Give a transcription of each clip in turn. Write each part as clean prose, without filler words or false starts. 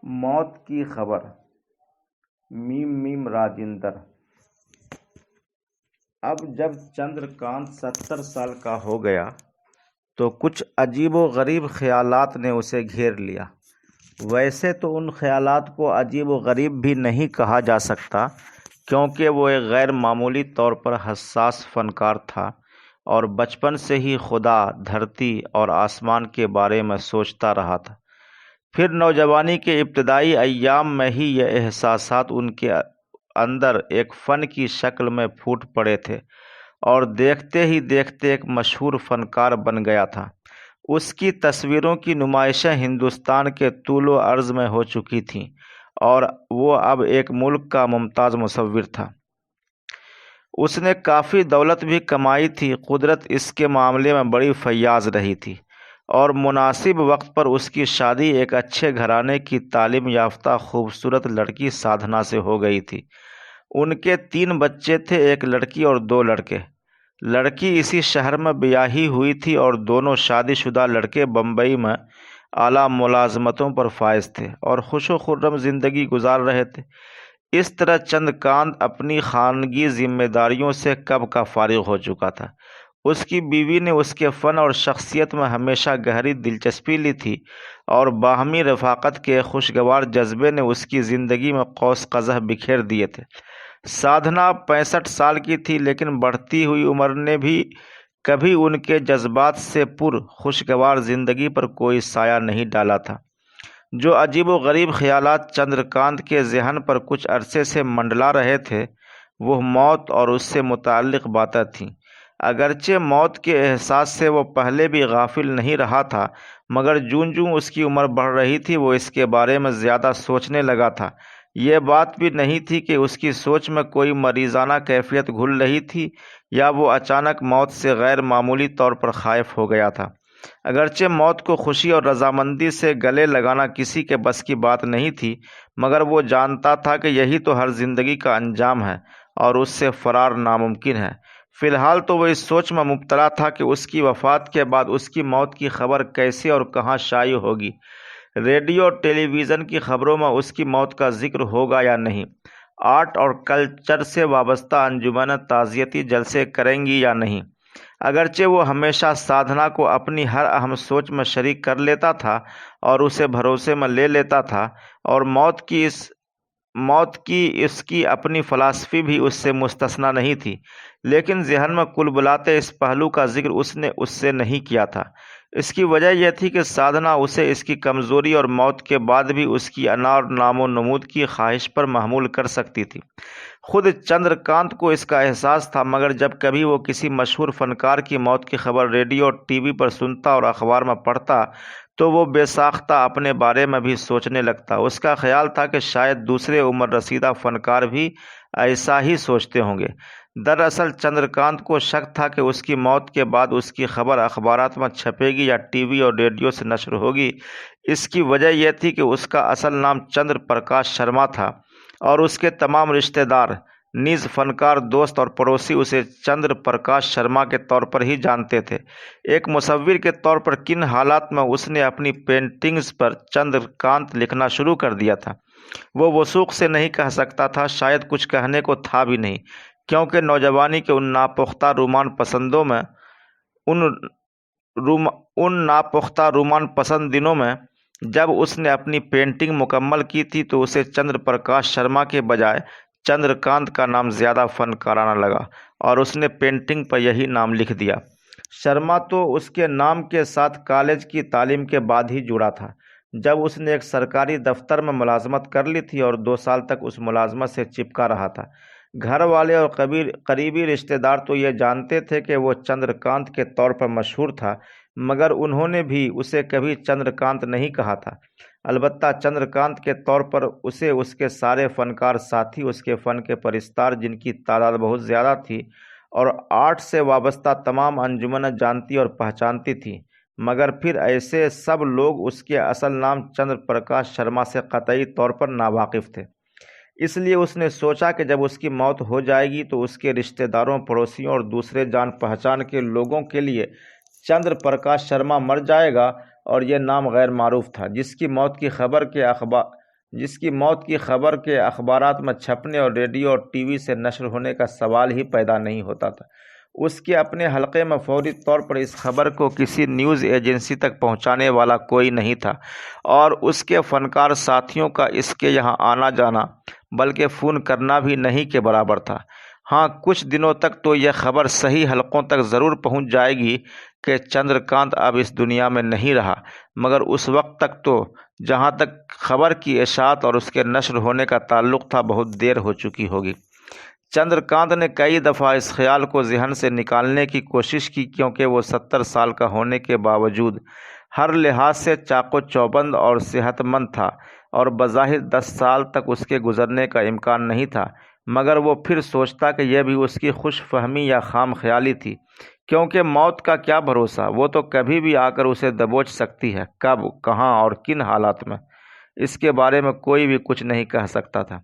موت کی خبر م راجندر۔ اب جب چندر کانت 70 سال کا ہو گیا تو کچھ عجیب و غریب خیالات نے اسے گھیر لیا۔ ویسے تو ان خیالات کو عجیب و غریب بھی نہیں کہا جا سکتا، کیونکہ وہ ایک غیر معمولی طور پر حساس فنکار تھا اور بچپن سے ہی خدا، دھرتی اور آسمان کے بارے میں سوچتا رہا تھا۔ پھر نوجوانی کے ابتدائی ایام میں ہی یہ احساسات ان کے اندر ایک فن کی شکل میں پھوٹ پڑے تھے اور دیکھتے ہی دیکھتے ایک مشہور فنکار بن گیا تھا۔ اس کی تصویروں کی نمائشیں ہندوستان کے طول و عرض میں ہو چکی تھیں اور وہ اب ایک ملک کا ممتاز مصور تھا۔ اس نے کافی دولت بھی کمائی تھی۔ قدرت اس کے معاملے میں بڑی فیاض رہی تھی اور مناسب وقت پر اس کی شادی ایک اچھے گھرانے کی تعلیم یافتہ خوبصورت لڑکی سادھنا سے ہو گئی تھی۔ ان کے 3 بچے تھے، ایک لڑکی اور 2 لڑکے۔ لڑکی اسی شہر میں بیاہی ہوئی تھی اور دونوں شادی شدہ لڑکے بمبئی میں اعلیٰ ملازمتوں پر فائز تھے اور خوش و خرم زندگی گزار رہے تھے۔ اس طرح چندر کانت اپنی خانگی ذمہ داریوں سے کب کا فارغ ہو چکا تھا۔ اس کی بیوی نے اس کے فن اور شخصیت میں ہمیشہ گہری دلچسپی لی تھی اور باہمی رفاقت کے خوشگوار جذبے نے اس کی زندگی میں قوس قزح بکھیر دیے تھے۔ سادھنا 65 سال کی تھی، لیکن بڑھتی ہوئی عمر نے بھی کبھی ان کے جذبات سے پر خوشگوار زندگی پر کوئی سایہ نہیں ڈالا تھا۔ جو عجیب و غریب خیالات چندر کانت کے ذہن پر کچھ عرصے سے منڈلا رہے تھے، وہ موت اور اس سے متعلق باتیں تھیں۔ اگرچہ موت کے احساس سے وہ پہلے بھی غافل نہیں رہا تھا، مگر جوں جوں اس کی عمر بڑھ رہی تھی وہ اس کے بارے میں زیادہ سوچنے لگا تھا۔ یہ بات بھی نہیں تھی کہ اس کی سوچ میں کوئی مریضانہ کیفیت گھل رہی تھی یا وہ اچانک موت سے غیر معمولی طور پر خائف ہو گیا تھا۔ اگرچہ موت کو خوشی اور رضامندی سے گلے لگانا کسی کے بس کی بات نہیں تھی، مگر وہ جانتا تھا کہ یہی تو ہر زندگی کا انجام ہے اور اس سے فرار ناممکن ہے۔ فی الحال تو وہ اس سوچ میں مبتلا تھا کہ اس کی وفات کے بعد اس کی موت کی خبر کیسے اور کہاں شائع ہوگی۔ ریڈیو اور ٹیلی ویژن کی خبروں میں اس کی موت کا ذکر ہوگا یا نہیں؟ آرٹ اور کلچر سے وابستہ انجمنیں تعزیتی جلسے کریں گی یا نہیں؟ اگرچہ وہ ہمیشہ سادھنا کو اپنی ہر اہم سوچ میں شریک کر لیتا تھا اور اسے بھروسے میں لے لیتا تھا، اور موت کی اس کی اپنی فلسفی بھی اس سے مستثنیٰ نہیں تھی، لیکن ذہن میں کل بلاتے اس پہلو کا ذکر اس نے اس سے نہیں کیا تھا۔ اس کی وجہ یہ تھی کہ سادھنا اسے اس کی کمزوری اور موت کے بعد بھی اس کی انا اور نام و نمود کی خواہش پر محمول کر سکتی تھی۔ خود چندر کانت کو اس کا احساس تھا، مگر جب کبھی وہ کسی مشہور فنکار کی موت کی خبر ریڈیو اور ٹی وی پر سنتا اور اخبار میں پڑھتا تو وہ بے ساختہ اپنے بارے میں بھی سوچنے لگتا۔ اس کا خیال تھا کہ شاید دوسرے عمر رسیدہ فنکار بھی ایسا ہی سوچتے ہوں گے۔ دراصل چندر کانت کو شک تھا کہ اس کی موت کے بعد اس کی خبر اخبارات میں چھپے گی یا ٹی وی اور ریڈیو سے نشر ہوگی۔ اس کی وجہ یہ تھی کہ اس کا اصل نام چندر پرکاش شرما تھا اور اس کے تمام رشتہ دار، نیز فنکار، دوست اور پڑوسی اسے چندر پرکاش شرما کے طور پر ہی جانتے تھے۔ ایک مصور کے طور پر کن حالات میں اس نے اپنی پینٹنگز پر چندر کانت لکھنا شروع کر دیا تھا، وہ وثوق سے نہیں کہہ سکتا تھا، شاید کچھ کہنے کو تھا بھی نہیں، کیونکہ نوجوانی کے ان ناپختہ رومان پسند دنوں میں جب اس نے اپنی پینٹنگ مکمل کی تھی تو اسے چندر پرکاش شرما کے بجائے چندر کانت کا نام زیادہ فنکارانہ لگا اور اس نے پینٹنگ پر یہی نام لکھ دیا۔ شرما تو اس کے نام کے ساتھ کالج کی تعلیم کے بعد ہی جڑا تھا، جب اس نے ایک سرکاری دفتر میں ملازمت کر لی تھی اور 2 سال تک اس ملازمت سے چپکا رہا تھا۔ گھر والے اور قریبی رشتہ دار تو یہ جانتے تھے کہ وہ چندر کانت کے طور پر مشہور تھا، مگر انہوں نے بھی اسے کبھی چندر کانت نہیں کہا تھا۔ البتہ چندر کانت کے طور پر اسے اس کے سارے فنکار ساتھی، اس کے فن کے پرستار، جن کی تعداد بہت زیادہ تھی، اور آرٹ سے وابستہ تمام انجمنیں جانتی اور پہچانتی تھیں، مگر پھر ایسے سب لوگ اس کے اصل نام چندر پرکاش شرما سے قطعی طور پر ناواقف تھے۔ اس لیے اس نے سوچا کہ جب اس کی موت ہو جائے گی تو اس کے رشتہ داروں، پڑوسیوں اور دوسرے جان پہچان کے لوگوں کے لیے چندر پرکاش شرما مر جائے گا، اور یہ نام غیر معروف تھا، جس کی موت کی خبر جس کی موت کی خبر کے اخبارات میں چھپنے اور ریڈیو اور ٹی وی سے نشر ہونے کا سوال ہی پیدا نہیں ہوتا تھا۔ اس کے اپنے حلقے میں فوری طور پر اس خبر کو کسی نیوز ایجنسی تک پہنچانے والا کوئی نہیں تھا، اور اس کے فنکار ساتھیوں کا اس کے یہاں آنا جانا بلکہ فون کرنا بھی نہیں کے برابر تھا۔ ہاں، کچھ دنوں تک تو یہ خبر صحیح حلقوں تک ضرور پہنچ جائے گی کہ چندرکانت اب اس دنیا میں نہیں رہا، مگر اس وقت تک تو جہاں تک خبر کی اشاعت اور اس کے نشر ہونے کا تعلق تھا بہت دیر ہو چکی ہوگی۔ چندرکانت نے کئی دفعہ اس خیال کو ذہن سے نکالنے کی کوشش کی، کیونکہ وہ 70 سال کا ہونے کے باوجود ہر لحاظ سے چاق و چوبند اور صحت مند تھا، اور بظاہر 10 سال تک اس کے گزرنے کا امکان نہیں تھا، مگر وہ پھر سوچتا کہ یہ بھی اس کی خوش فہمی یا خام خیالی تھی، کیونکہ موت کا کیا بھروسہ، وہ تو کبھی بھی آ کر اسے دبوچ سکتی ہے، کب، کہاں اور کن حالات میں، اس کے بارے میں کوئی بھی کچھ نہیں کہہ سکتا تھا۔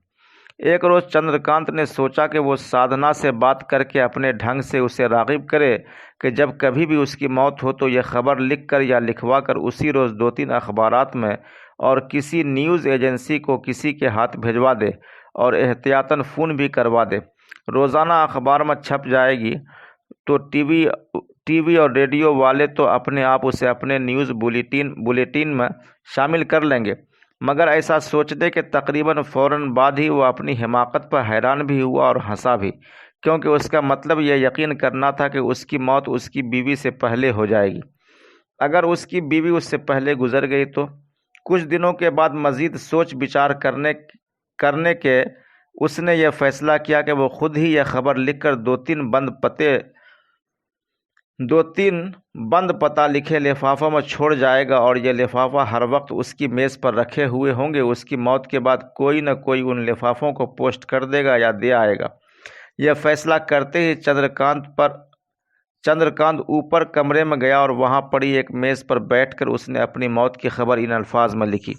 ایک روز چندرکانت نے سوچا کہ وہ سادھنا سے بات کر کے اپنے ڈھنگ سے اسے راغب کرے کہ جب کبھی بھی اس کی موت ہو تو یہ خبر لکھ کر یا لکھوا کر اسی روز 2-3 اخبارات میں اور کسی نیوز ایجنسی کو کسی کے ہاتھ بھیجوا دے، اور احتیاطاً فون بھی کروا دے۔ روزانہ اخبار میں چھپ جائے گی تو ٹی وی اور ریڈیو والے تو اپنے آپ اسے اپنے نیوز بلیٹن میں شامل کر لیں گے۔ مگر ایسا سوچنے کے تقریباً فوراً بعد ہی وہ اپنی حماقت پر حیران بھی ہوا اور ہنسا بھی، کیونکہ اس کا مطلب یہ یقین کرنا تھا کہ اس کی موت اس کی بیوی سے پہلے ہو جائے گی۔ اگر اس کی بیوی اس سے پہلے گزر گئی تو؟ کچھ دنوں کے بعد مزید سوچ بچار کرنے کے اس نے یہ فیصلہ کیا کہ وہ خود ہی یہ خبر لکھ کر 2-3 بند پتہ لکھے لفافوں میں چھوڑ جائے گا، اور یہ لفافہ ہر وقت اس کی میز پر رکھے ہوئے ہوں گے۔ اس کی موت کے بعد کوئی نہ کوئی ان لفافوں کو پوسٹ کر دے گا یا دے آئے گا۔ یہ فیصلہ کرتے ہی چندرکانت اوپر کمرے میں گیا، اور وہاں پڑی ایک میز پر بیٹھ کر اس نے اپنی موت کی خبر ان الفاظ میں لکھی: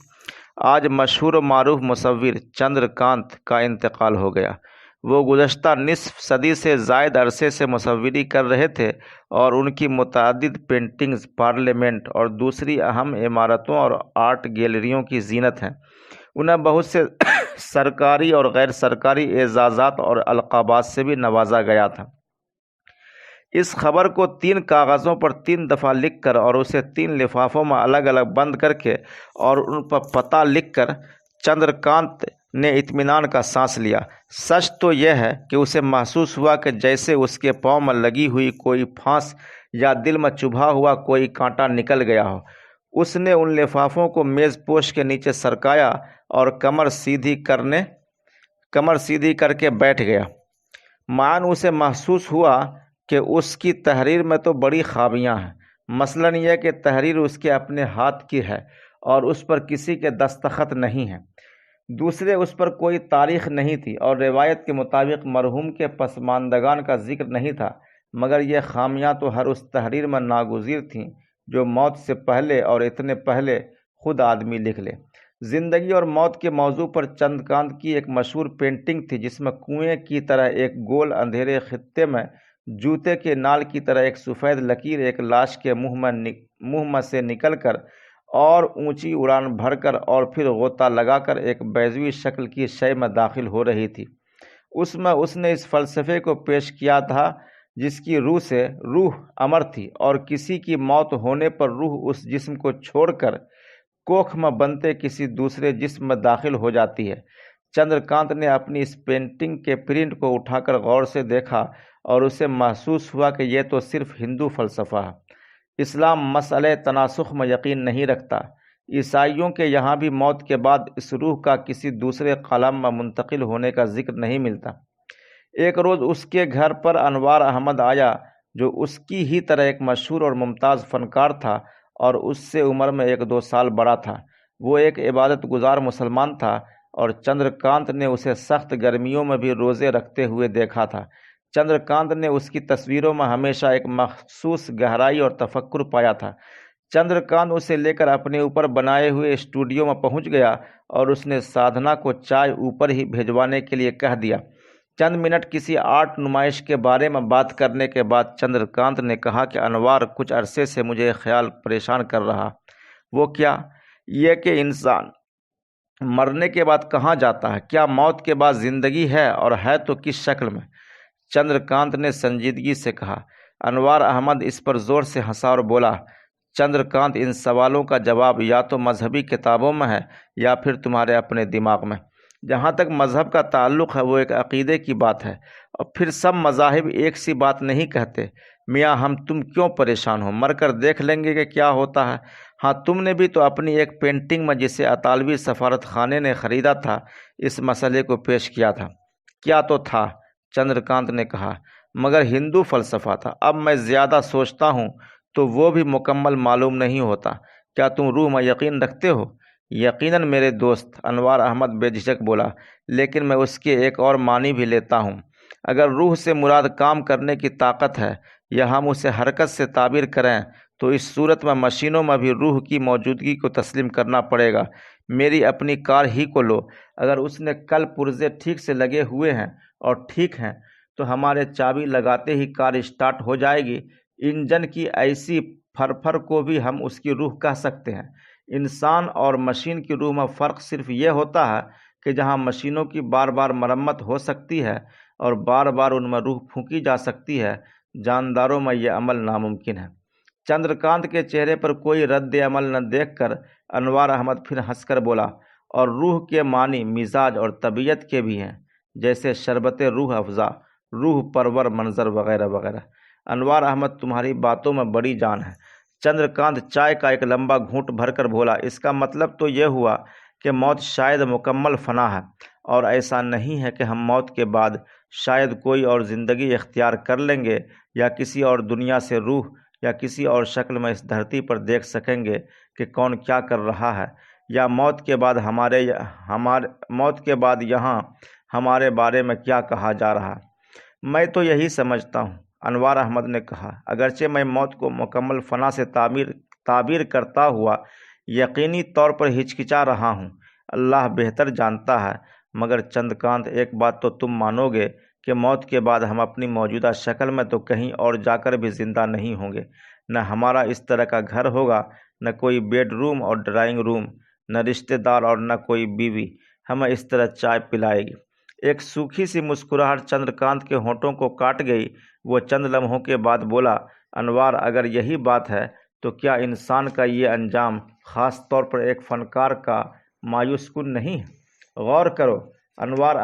آج مشہور و معروف مصور چندرکانت کا انتقال ہو گیا۔ وہ گزشتہ نصف صدی سے زائد عرصے سے مصوری کر رہے تھے، اور ان کی متعدد پینٹنگز پارلیمنٹ اور دوسری اہم عمارتوں اور آرٹ گیلریوں کی زینت ہیں۔ انہیں بہت سے سرکاری اور غیر سرکاری اعزازات اور القابات سے بھی نوازا گیا تھا۔ اس خبر کو 3 کاغذوں پر 3 دفعہ لکھ کر اور اسے 3 لفافوں میں الگ الگ بند کر کے اور ان پر پتہ لکھ کر چندرکانت نے اطمینان کا سانس لیا۔ سچ تو یہ ہے کہ اسے محسوس ہوا کہ جیسے اس کے پاؤں میں لگی ہوئی کوئی پھانس یا دل میں چبھا ہوا کوئی کانٹا نکل گیا ہو۔ اس نے ان لفافوں کو میز پوش کے نیچے سرکایا اور کمر سیدھی کر کے بیٹھ گیا۔ معاً اسے محسوس ہوا کہ اس کی تحریر میں تو بڑی خامیاں ہیں۔ مثلاً یہ کہ تحریر اس کے اپنے ہاتھ کی ہے اور اس پر کسی کے دستخط نہیں ہیں۔ دوسرے، اس پر کوئی تاریخ نہیں تھی، اور روایت کے مطابق مرحوم کے پسماندگان کا ذکر نہیں تھا، مگر یہ خامیاں تو ہر اس تحریر میں ناگزیر تھیں جو موت سے پہلے اور اتنے پہلے خود آدمی لکھ لے۔ زندگی اور موت کے موضوع پر چندرکانت کی ایک مشہور پینٹنگ تھی، جس میں کنویں کی طرح ایک گول اندھیرے خطے میں جوتے کے نال کی طرح ایک سفید لکیر ایک لاش کے منہ میں سے نکل کر اور اونچی اڑان بھر کر اور پھر غوطہ لگا کر ایک بیضوی شکل کی شے میں داخل ہو رہی تھی۔ اس میں اس نے اس فلسفے کو پیش کیا تھا جس کی روح امر تھی، اور کسی کی موت ہونے پر روح اس جسم کو چھوڑ کر کوکھ میں بنتے کسی دوسرے جسم میں داخل ہو جاتی ہے۔ چندرکانت نے اپنی اس پینٹنگ کے پرنٹ کو اٹھا کر غور سے دیکھا، اور اسے محسوس ہوا کہ یہ تو صرف ہندو فلسفہ ہے۔ اسلام مسئلہ تناسخ میں یقین نہیں رکھتا۔ عیسائیوں کے یہاں بھی موت کے بعد اس روح کا کسی دوسرے عالم میں منتقل ہونے کا ذکر نہیں ملتا۔ ایک روز اس کے گھر پر انوار احمد آیا، جو اس کی ہی طرح ایک مشہور اور ممتاز فنکار تھا اور اس سے عمر میں 1-2 سال بڑا تھا۔ وہ ایک عبادت گزار مسلمان تھا، اور چندرکانت نے اسے سخت گرمیوں میں بھی روزے رکھتے ہوئے دیکھا تھا۔ چندرکانت نے اس کی تصویروں میں ہمیشہ ایک مخصوص گہرائی اور تفکر پایا تھا۔ چندرکانت اسے لے کر اپنے اوپر بنائے ہوئے اسٹوڈیو میں پہنچ گیا، اور اس نے سادھنا کو چائے اوپر ہی بھیجوانے کے لیے کہہ دیا۔ چند منٹ کسی آرٹ نمائش کے بارے میں بات کرنے کے بعد چندرکانت نے کہا کہ انوار، کچھ عرصے سے مجھے ایک خیال پریشان کر رہا۔ وہ کیا؟ یہ کہ مرنے کے بعد کہاں جاتا ہے؟ کیا موت کے بعد زندگی ہے، اور ہے تو کس شکل میں؟ چندرکانت نے سنجیدگی سے کہا۔ انوار احمد اس پر زور سے ہنسا اور بولا، چندرکانت، ان سوالوں کا جواب یا تو مذہبی کتابوں میں ہے یا پھر تمہارے اپنے دماغ میں۔ جہاں تک مذہب کا تعلق ہے وہ ایک عقیدے کی بات ہے، اور پھر سب مذاہب ایک سی بات نہیں کہتے۔ میاں ہم تم کیوں پریشان ہو، مر کر دیکھ لیں گے کہ کیا ہوتا ہے۔ ہاں، تم نے بھی تو اپنی ایک پینٹنگ میں جسے اطالوی سفارت خانے نے خریدا تھا اس مسئلے کو پیش کیا تھا۔ کیا تو تھا، چندرکانت نے کہا، مگر ہندو فلسفہ تھا۔ اب میں زیادہ سوچتا ہوں تو وہ بھی مکمل معلوم نہیں ہوتا۔ کیا تم روح میں یقین رکھتے ہو؟ یقیناً میرے دوست، انوار احمد بے جھجک بولا، لیکن میں اس کے ایک اور معنی بھی لیتا ہوں۔ اگر روح سے مراد کام کرنے کی طاقت ہے یا ہم اسے حرکت سے تعبیر کریں تو اس صورت میں مشینوں میں بھی روح کی موجودگی کو تسلیم کرنا پڑے گا۔ میری اپنی کار ہی کو لو، اگر اس نے کل پرزے ٹھیک سے لگے ہوئے ہیں اور ٹھیک ہیں تو ہمارے چابی لگاتے ہی کار اسٹارٹ ہو جائے گی۔ انجن کی ایسی پھر کو بھی ہم اس کی روح کہہ سکتے ہیں۔ انسان اور مشین کی روح میں فرق صرف یہ ہوتا ہے کہ جہاں مشینوں کی بار بار مرمت ہو سکتی ہے اور بار بار ان میں روح پھونکی جا سکتی ہے، جانداروں میں یہ عمل ناممکن ہے۔ چندرکانت کے چہرے پر کوئی رد عمل نہ دیکھ کر انوار احمد پھر ہنس کر بولا، اور روح کے معنی مزاج اور طبیعت کے بھی ہیں، جیسے شربت روح افزا، روح پرور منظر وغیرہ وغیرہ۔ انوار احمد، تمہاری باتوں میں بڑی جان ہے۔ چندرکانت چائے کا ایک لمبا گھونٹ بھر کر بولا، اس کا مطلب تو یہ ہوا کہ موت شاید مکمل فنا ہے، اور ایسا نہیں ہے کہ ہم موت کے بعد شاید کوئی اور زندگی اختیار کر لیں گے، یا کسی اور دنیا سے روح یا کسی اور شکل میں اس دھرتی پر دیکھ سکیں گے کہ کون کیا کر رہا ہے، یا موت کے بعد موت کے بعد یہاں ہمارے بارے میں کیا کہا جا رہا ہے۔ میں تو یہی سمجھتا ہوں، انوار احمد نے کہا، اگرچہ میں موت کو مکمل فنا سے تعبیر کرتا ہوا یقینی طور پر ہچکچا رہا ہوں، اللہ بہتر جانتا ہے، مگر چندرکانت، ایک بات تو تم مانو گے کہ موت کے بعد ہم اپنی موجودہ شکل میں تو کہیں اور جا کر بھی زندہ نہیں ہوں گے۔ نہ ہمارا اس طرح کا گھر ہوگا، نہ کوئی بیڈ روم اور ڈرائنگ روم، نہ رشتہ دار اور نہ کوئی بیوی ہمیں اس طرح چائے پلائے گی۔ ایک سوکھی سی مسکراہٹ چندرکانت کے ہونٹوں کو کاٹ گئی۔ وہ چند لمحوں کے بعد بولا، انوار، اگر یہی بات ہے تو کیا انسان کا یہ انجام خاص طور پر ایک فنکار کا مایوس کن نہیں ہے؟ غور کرو، انوار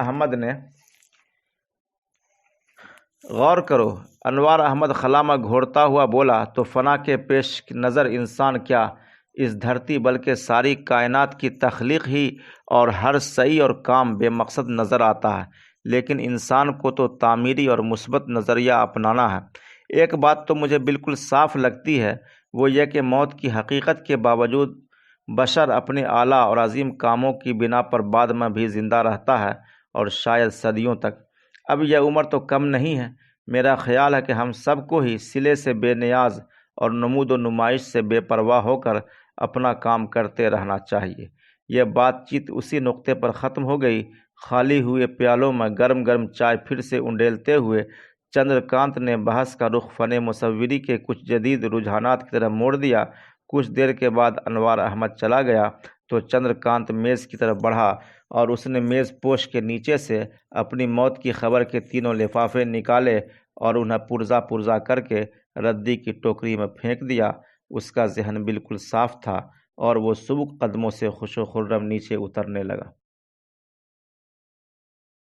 احمد خلا میں گھورتا ہوا بولا، تو فنا کے پیش نظر انسان کیا اس دھرتی بلکہ ساری کائنات کی تخلیق ہی اور ہر سعی اور کام بے مقصد نظر آتا ہے، لیکن انسان کو تو تعمیری اور مثبت نظریہ اپنانا ہے۔ ایک بات تو مجھے بالکل صاف لگتی ہے، وہ یہ کہ موت کی حقیقت کے باوجود بشر اپنے اعلیٰ اور عظیم کاموں کی بنا پر بعد میں بھی زندہ رہتا ہے، اور شاید صدیوں تک۔ اب یہ عمر تو کم نہیں ہے۔ میرا خیال ہے کہ ہم سب کو ہی صلے سے بے نیاز اور نمود و نمائش سے بے پرواہ ہو کر اپنا کام کرتے رہنا چاہیے۔ یہ بات چیت اسی نقطے پر ختم ہو گئی۔ خالی ہوئے پیالوں میں گرم گرم چائے پھر سے انڈیلتے ہوئے چندرکانت نے بحث کا رخ فن مصوری کے کچھ جدید رجحانات کی طرف موڑ دیا۔ کچھ دیر کے بعد انوار احمد چلا گیا تو چندرکانت میز کی طرف بڑھا اور اس نے میز پوش کے نیچے سے اپنی موت کی خبر کے تینوں لفافے نکالے اور انہیں پرزا پرزا کر کے ردی کی ٹوکری میں پھینک دیا۔ اس کا ذہن بالکل صاف تھا اور وہ سبک قدموں سے خوش و خرم نیچے اترنے لگا۔